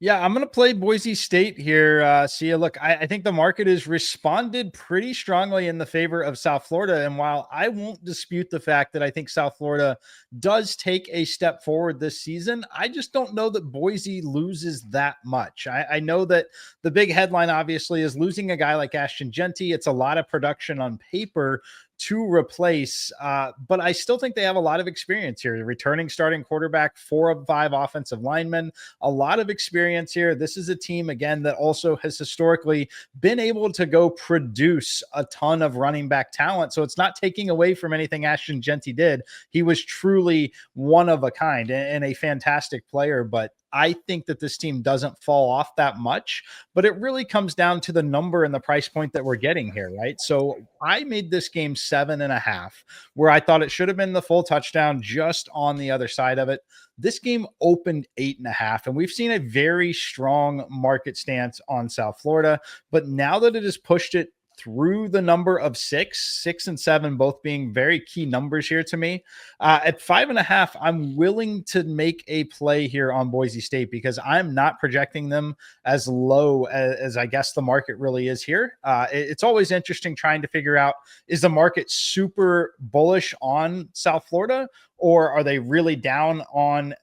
Yeah, I'm going to play Boise State here. Sia, look, I think the market has responded pretty strongly in the favor of South Florida. And while I won't dispute the fact that I think South Florida does take a step forward this season, I just don't know that Boise loses that much. I know that the big headline, obviously, is losing a guy like Ashton Genty. It's a lot of production on paper to replace. But I still think they have a lot of experience here. Returning starting quarterback, 4 of 5 offensive linemen, a lot of experience here. This is a team, again, that also has historically been able to go produce a ton of running back talent. So it's not taking away from anything Ashton Genty did. He was truly one of a kind and a fantastic player. But I think that this team doesn't fall off that much, but it really comes down to the number and the price point that we're getting here, right? So I made this game 7.5, where I thought it should have been the full touchdown just on the other side of it. This game opened 8.5, and we've seen a very strong market stance on South Florida. But now that it has pushed it through the number of 6 and 7, both being very key numbers here to me. At 5.5, I'm willing to make a play here on Boise State because I'm not projecting them as low as I guess the market really is here. It's always interesting trying to figure out, is the market super bullish on South Florida, or are they really down on,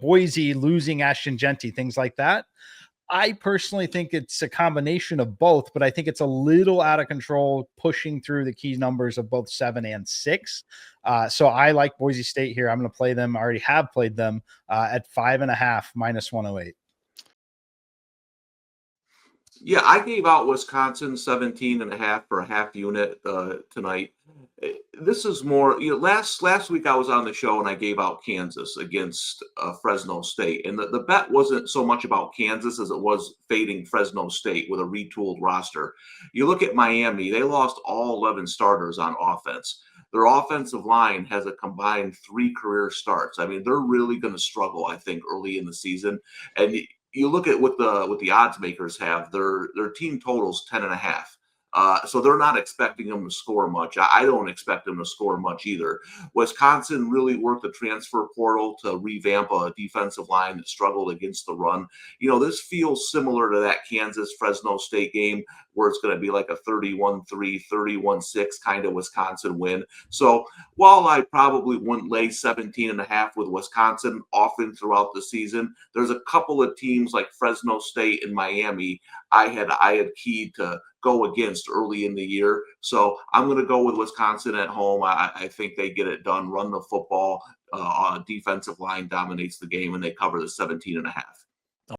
Boise losing Ashton Genty, things like that? I personally think it's a combination of both, but I think it's a little out of control, pushing through the key numbers of both 7 and 6. So I like Boise State here. I'm going to play them. I already have played them at 5.5 minus 108. Yeah, I gave out Wisconsin 17.5 for a half unit tonight. This is more, last week I was on the show and I gave out Kansas against Fresno State. And the bet wasn't so much about Kansas as it was fading Fresno State with a retooled roster. You look at Miami, they lost all 11 starters on offense. Their offensive line has a combined 3 career starts. I mean, they're really going to struggle, I think, early in the season. And you look at what the odds makers have, their team totals 10.5. So they're not expecting them to score much. I don't expect them to score much either. Wisconsin really worked the transfer portal to revamp a defensive line that struggled against the run. This feels similar to that Kansas Fresno State game where it's going to be like a 31-3, 31-6 kind of Wisconsin win. So while I probably wouldn't lay 17.5 with Wisconsin often throughout the season, there's a couple of teams like Fresno State and Miami I had keyed to go against early in the year. So I'm going to go with Wisconsin at home. I think they get it done, run the football. Defensive line dominates the game, and they cover the 17.5.